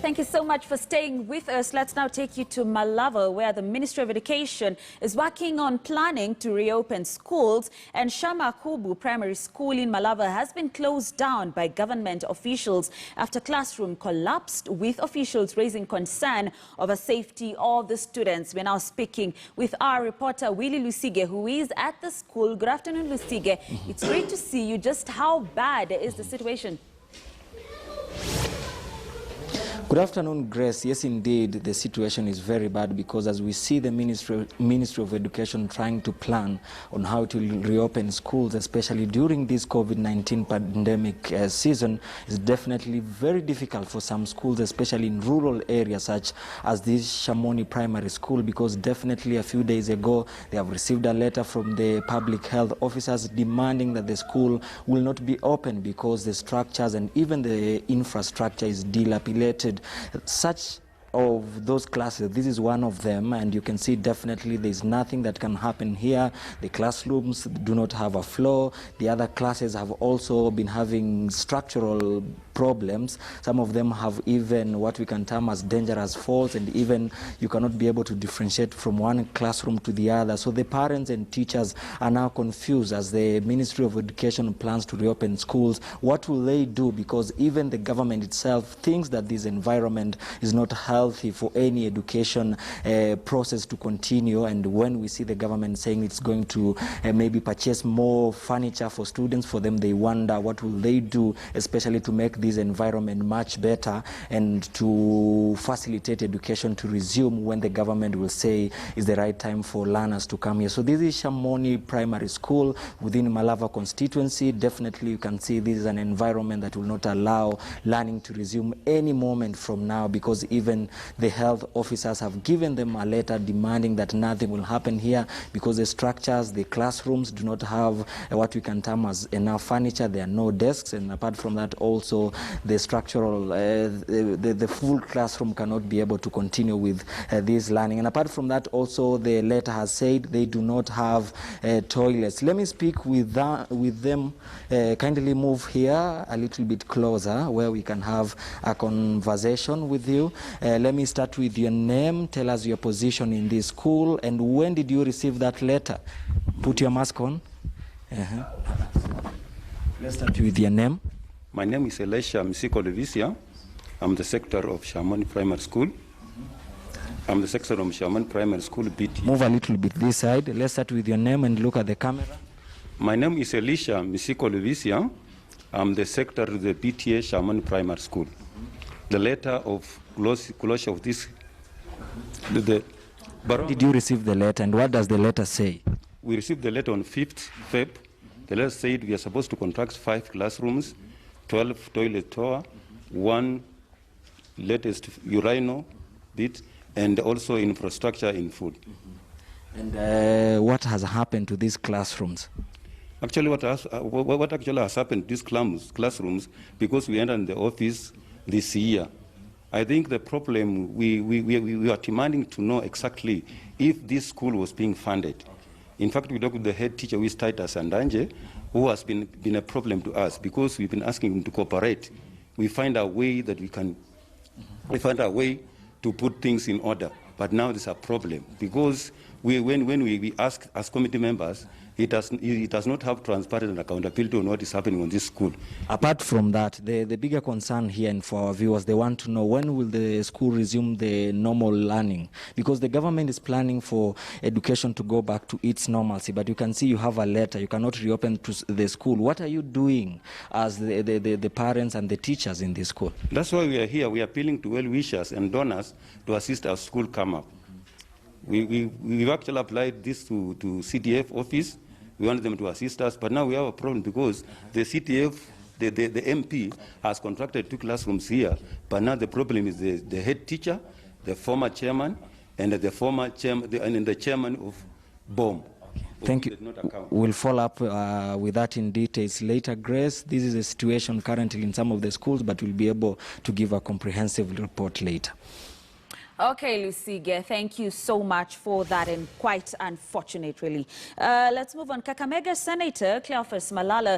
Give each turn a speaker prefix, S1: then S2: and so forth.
S1: Thank you so much for staying with us. Let's now take you to Malava, where the Ministry of Education is working on planning to reopen schools. And Shama Kubu Primary School in Malava has been closed down by government officials after classroom collapsed, with officials raising concern over safety of the students. We're now speaking with our reporter, Willie Lusige, who is at the school. Good afternoon, Lusige. It's great to see you. Just how bad is the situation?
S2: Good afternoon, Grace. Yes, indeed, the situation is very bad because as we see the Ministry of Education trying to plan on how to reopen schools, especially during this COVID-19 pandemic season, is definitely very difficult for some schools, especially in rural areas such as this Shamoni Primary School, because definitely a few days ago they have received a letter from the public health officers demanding that the school will not be open because the structures and even the infrastructure is dilapidated. Such of those classes, this is one of them, and you can see definitely there's nothing that can happen here. The classrooms do not have a floor. The other classes have also been having structural problems. Some of them have even what we can term as dangerous faults, and even you cannot be able to differentiate from one classroom to the other. So the parents and teachers are now confused as the Ministry of Education plans to reopen schools. What will they do? Because even the government itself thinks that this environment is not healthy for any education process to continue. And when we see the government saying it's going to maybe purchase more furniture for students, for them they wonder what will they do, especially to make this environment much better and to facilitate education to resume when the government will say is the right time for learners to come here. So this is Shamoni Primary School within Malava constituency. Definitely you can see this is an environment that will not allow learning to resume any moment from now, because even the health officers have given them a letter demanding that nothing will happen here because the structures, the classrooms do not have what we can term as enough furniture. There are no desks, and apart from that also the structural, the full classroom cannot be able to continue with this learning. And apart from that also the letter has said they do not have toilets. Let me speak with them. Kindly move here a little bit closer where we can have a conversation with you. Let me start with your name. Tell us your position in this school and when did you receive that letter? Put your mask on. Let's start with your name.
S3: My name is Elisha Misiko Levisia. I'm the secretary of Shamoni Primary School. I'm the secretary of Shamoni Primary School, BT.
S2: Move a little bit this side. Let's start with your name and look at the camera.
S3: My name is Elisha Misiko Levisia. I'm the secretary of the BTA Shamoni Primary School. The letter of closure of this,
S2: did you receive the letter and what does the letter say?
S3: We received the letter on 5th Feb. The letter said we are supposed to contract 5 classrooms, 12 toilet tower, 1 latest urinal bit, and also infrastructure in food.
S2: And what has happened to these classrooms?
S3: Actually, what actually has happened to these classrooms, because we entered the office this year, I think the problem, we are demanding to know exactly if this school was being funded. In fact, we talked with the head teacher, who is Titus Andanje, who has been a problem to us because we've been asking him to cooperate. We find a way that we find a way to put things in order. But now there's a problem because when we ask as committee members, it does not have transparency and accountability on what is happening on this school.
S2: Apart from that, the bigger concern here, and for our viewers, they want to know when will the school resume the normal learning, because the government is planning for education to go back to its normalcy, but you can see you have a letter, you cannot reopen the school. What are you doing as the parents and the teachers in this school?
S3: That's why we are here. We are appealing to well-wishers and donors to assist our school come up. We've actually applied this to CDF office. We want them to assist us, but now we have a problem because the CTF, the MP, has contracted 2 classrooms here, but now the problem is the head teacher, the former chairman, and the former chairman, and the chairman of BOM.
S2: Thank you. We'll follow up with that in details later, Grace. This is the situation currently in some of the schools, but we'll be able to give a comprehensive report later.
S1: Okay, Lusige, thank you so much for that, and quite unfortunate, really. Let's move on. Kakamega Senator Cleophas Malala